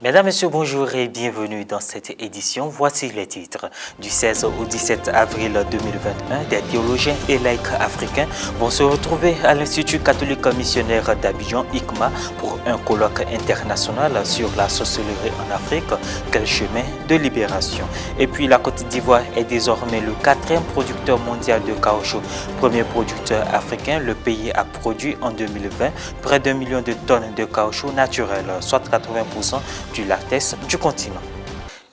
Mesdames, Messieurs, bonjour et bienvenue dans cette édition. Voici les titres. Du 16 au 17 avril 2021, des théologiens et laïcs africains vont se retrouver à l'Institut catholique missionnaire d'Abidjan, ICMA, pour un colloque international sur la sorcellerie en Afrique. Quel chemin de libération? Et puis la Côte d'Ivoire est désormais le 4e producteur mondial de caoutchouc. Premier producteur africain, le pays a produit en 2020 près d'1 million de tonnes de caoutchouc naturel, soit 80% du latex du continent.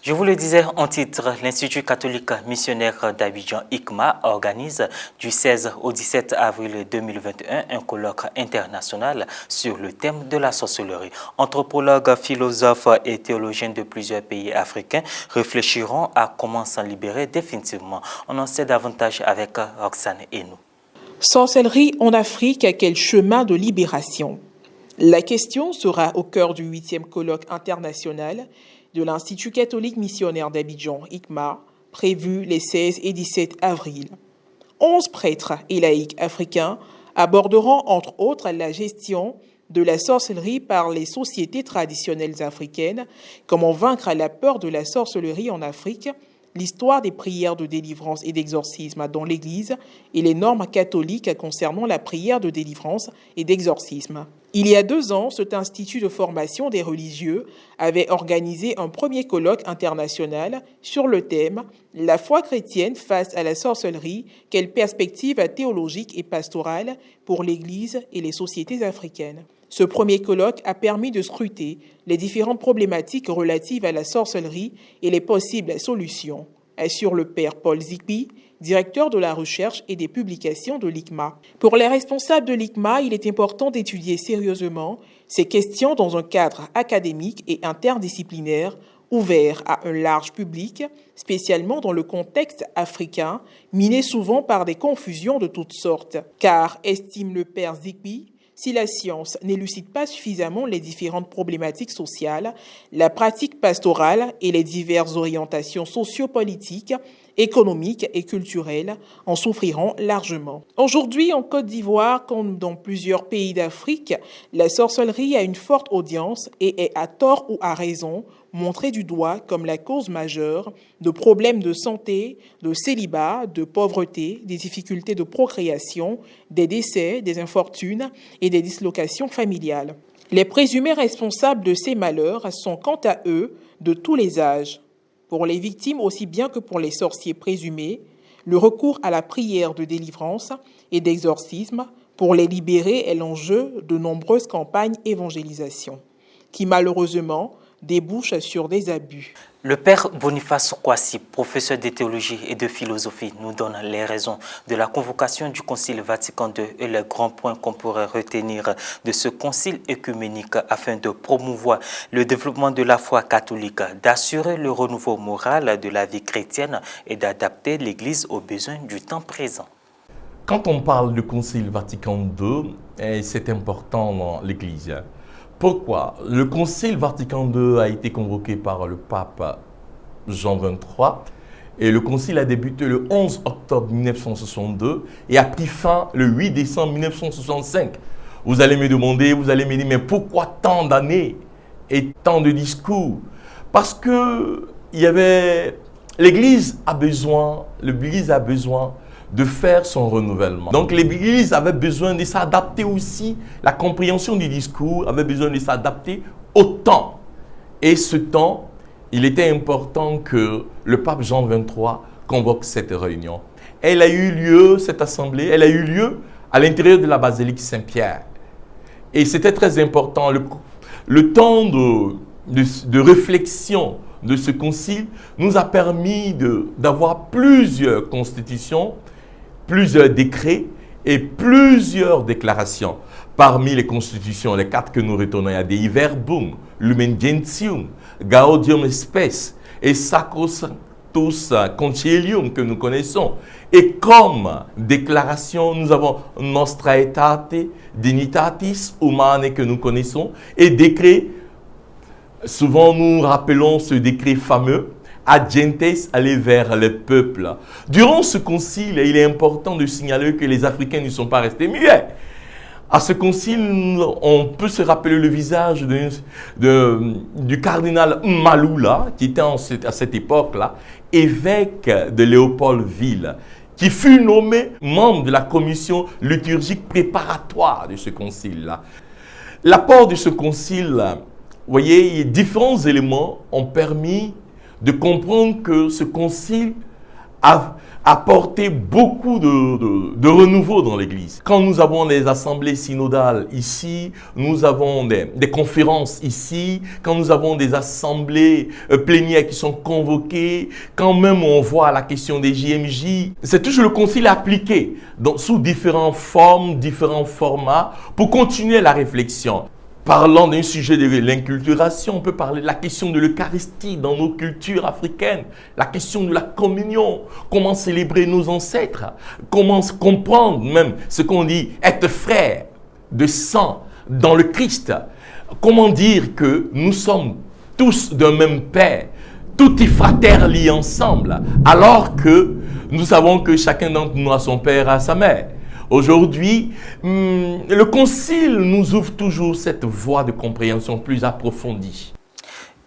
Je vous le disais en titre, l'Institut catholique missionnaire d'Abidjan ICMA organise du 16 au 17 avril 2021 un colloque international sur le thème de la sorcellerie. Anthropologues, philosophes et théologiens de plusieurs pays africains réfléchiront à comment s'en libérer définitivement. On en sait davantage avec Roxane Enou. Sorcellerie en Afrique, quel chemin de libération? La question sera au cœur du 8e colloque international de l'Institut catholique missionnaire d'Abidjan, ICMA, prévu les 16 et 17 avril. 11 prêtres et laïcs africains aborderont entre autres la gestion de la sorcellerie par les sociétés traditionnelles africaines, comment vaincre la peur de la sorcellerie en Afrique, l'histoire des prières de délivrance et d'exorcisme dans l'Église et les normes catholiques concernant la prière de délivrance et d'exorcisme. Il y a 2 ans, cet institut de formation des religieux avait organisé un premier colloque international sur le thème « La foi chrétienne face à la sorcellerie, quelle perspective théologique et pastorale pour l'Église et les sociétés africaines ». Ce premier colloque a permis de scruter les différentes problématiques relatives à la sorcellerie et les possibles solutions, assure le père Paul Zikpi, directeur de la recherche et des publications de l'ICMA. Pour les responsables de l'ICMA, il est important d'étudier sérieusement ces questions dans un cadre académique et interdisciplinaire ouvert à un large public, spécialement dans le contexte africain, miné souvent par des confusions de toutes sortes. Car, estime le père Zikpi, si la science n'élucide pas suffisamment les différentes problématiques sociales, la pratique pastorale et les diverses orientations sociopolitiques, économiques et culturelles en souffriront largement. Aujourd'hui, en Côte d'Ivoire, comme dans plusieurs pays d'Afrique, la sorcellerie a une forte audience et est à tort ou à raison montrée du doigt comme la cause majeure de problèmes de santé, de célibat, de pauvreté, des difficultés de procréation, des décès, des infortunes et des dislocations familiales. Les présumés responsables de ces malheurs sont quant à eux de tous les âges. Pour les victimes aussi bien que pour les sorciers présumés, le recours à la prière de délivrance et d'exorcisme pour les libérer est l'enjeu de nombreuses campagnes d'évangélisation, qui malheureusement débouchent sur des abus. Le père Boniface Kwasi, professeur de théologie et de philosophie, nous donne les raisons de la convocation du Concile Vatican II et les grands points qu'on pourrait retenir de ce concile œcuménique afin de promouvoir le développement de la foi catholique, d'assurer le renouveau moral de la vie chrétienne et d'adapter l'Église aux besoins du temps présent. Quand on parle du Concile Vatican II, c'est important dans l'Église. Pourquoi? Le Concile Vatican II a été convoqué par le pape Jean XXIII et le concile a débuté le 11 octobre 1962 et a pris fin le 8 décembre 1965. Vous allez me demander, vous allez me dire, mais pourquoi tant d'années et tant de discours? Parce que l'Église a besoin de faire son renouvellement. Donc l'Église avait besoin de s'adapter aussi, la compréhension du discours avait besoin de s'adapter au temps. Et ce temps, il était important que le pape Jean XXIII convoque cette réunion. Elle a eu lieu, cette assemblée, elle a eu lieu à l'intérieur de la basilique Saint-Pierre. Et c'était très important, le temps de réflexion de ce concile nous a permis d'avoir plusieurs constitutions, plusieurs décrets et plusieurs déclarations. Parmi les constitutions, les 4 que nous retenons, il y a Dei Verbum, Lumen Gentium, Gaudium Spes et Sacrosanctus Concilium que nous connaissons. Et comme déclaration, nous avons Nostra Aetate, Dignitatis Humanae que nous connaissons et décret. Souvent nous rappelons ce décret fameux, Ad gentes, aller vers les peuples. Durant ce concile, il est important de signaler que les Africains ne sont pas restés muets. À ce concile, on peut se rappeler le visage du cardinal Maloula, qui était à cette époque-là évêque de Léopoldville, qui fut nommé membre de la commission liturgique préparatoire de ce concile-là. L'apport de ce concile, vous voyez, différents éléments ont permis de comprendre que ce concile a apporté beaucoup de renouveau dans l'Église. Quand nous avons des assemblées synodales ici, nous avons des conférences ici, quand nous avons des assemblées plénières qui sont convoquées, quand même on voit la question des JMJ, c'est toujours le concile appliqué sous différentes formes, différents formats pour continuer la réflexion. Parlant d'un sujet de l'inculturation, on peut parler de la question de l'Eucharistie dans nos cultures africaines, la question de la communion, comment célébrer nos ancêtres, comment comprendre même ce qu'on dit être frère de sang dans le Christ, comment dire que nous sommes tous d'un même Père, tutti fratelli ensemble, alors que nous savons que chacun d'entre nous a son père, a sa mère. Aujourd'hui, le concile nous ouvre toujours cette voie de compréhension plus approfondie.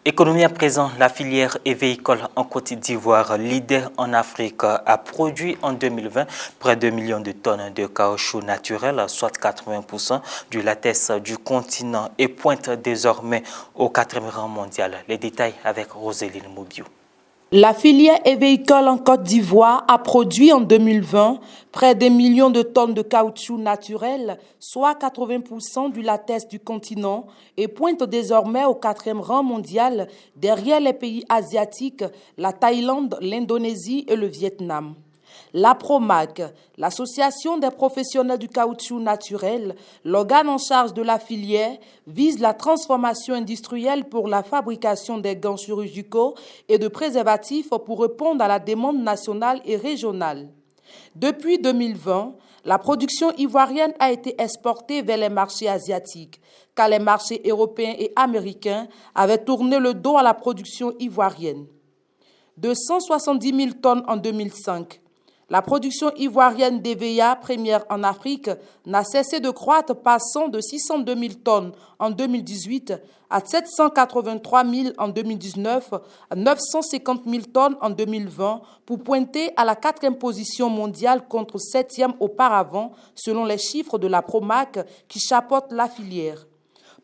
Économie à présent, la filière évéicole en Côte d'Ivoire, leader en Afrique, a produit en 2020 près de 1 million de tonnes de caoutchouc naturel, soit 80% du latex du continent, et pointe désormais au 4e rang mondial. Les détails avec Roséline Mobio. La filière évéicole en Côte d'Ivoire a produit en 2020 près d'1 million de tonnes de caoutchouc naturel, soit 80% du latex du continent, et pointe désormais au 4e rang mondial derrière les pays asiatiques, la Thaïlande, l'Indonésie et le Vietnam. La PROMAC, l'association des professionnels du caoutchouc naturel, l'organe en charge de la filière, vise la transformation industrielle pour la fabrication des gants chirurgicaux et de préservatifs pour répondre à la demande nationale et régionale. Depuis 2020, la production ivoirienne a été exportée vers les marchés asiatiques, car les marchés européens et américains avaient tourné le dos à la production ivoirienne. De 170 000 tonnes en 2005, la production ivoirienne d'EVA, première en Afrique, n'a cessé de croître, passant de 602 000 tonnes en 2018 à 783 000 en 2019, à 950 000 tonnes en 2020, pour pointer à la 4e position mondiale contre 7e auparavant, selon les chiffres de la PROMAC qui chapeaute la filière.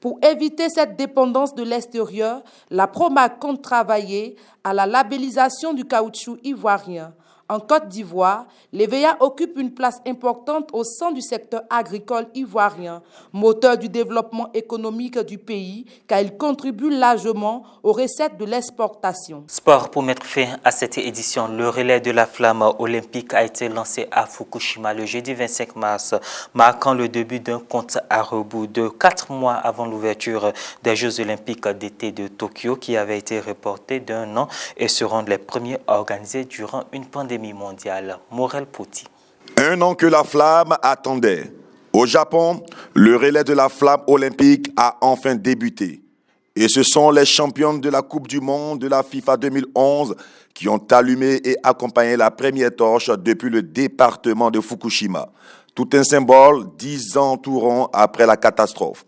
Pour éviter cette dépendance de l'extérieur, la PROMAC compte travailler à la labellisation du caoutchouc ivoirien. En Côte d'Ivoire, l'EVA occupe une place importante au sein du secteur agricole ivoirien, moteur du développement économique du pays, car il contribue largement aux recettes de l'exportation. Sport, pour mettre fin à cette édition, le relais de la flamme olympique a été lancé à Fukushima le jeudi 25 mars, marquant le début d'un compte à rebours de 4 mois avant l'ouverture des Jeux olympiques d'été de Tokyo, qui avaient été reportés d'1 an et seront les premiers organisés durant une pandémie mondiale. Morel Poti. 1 an que la flamme attendait. Au Japon, le relais de la flamme olympique a enfin débuté. Et ce sont les championnes de la Coupe du Monde de la FIFA 2011 qui ont allumé et accompagné la première torche depuis le département de Fukushima. Tout un symbole 10 ans tout rond après la catastrophe.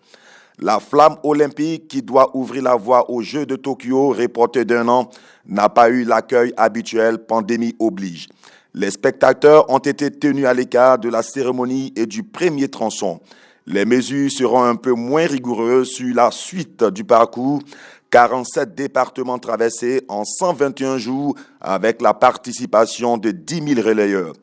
La flamme olympique qui doit ouvrir la voie aux Jeux de Tokyo, reportée d'1 an, n'a pas eu l'accueil habituel, pandémie oblige. Les spectateurs ont été tenus à l'écart de la cérémonie et du premier tronçon. Les mesures seront un peu moins rigoureuses sur la suite du parcours. 47 départements traversés en 121 jours avec la participation de 10 000 relayeurs.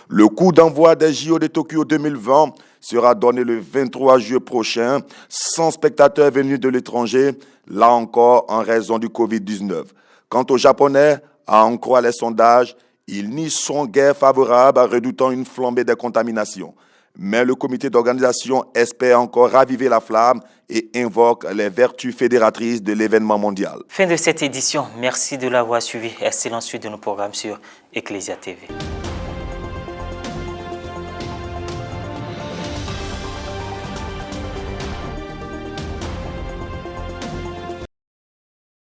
Le coup d'envoi des JO de Tokyo 2020 sera donné le 23 juillet prochain, sans spectateurs venus de l'étranger, là encore en raison du Covid-19. Quant aux Japonais, à en croire les sondages, ils n'y sont guère favorables, redoutant une flambée des contaminations. Mais le comité d'organisation espère encore raviver la flamme et invoque les vertus fédératrices de l'événement mondial. Fin de cette édition. Merci de l'avoir suivi. Excellente suite de nos programmes sur Ecclesia TV.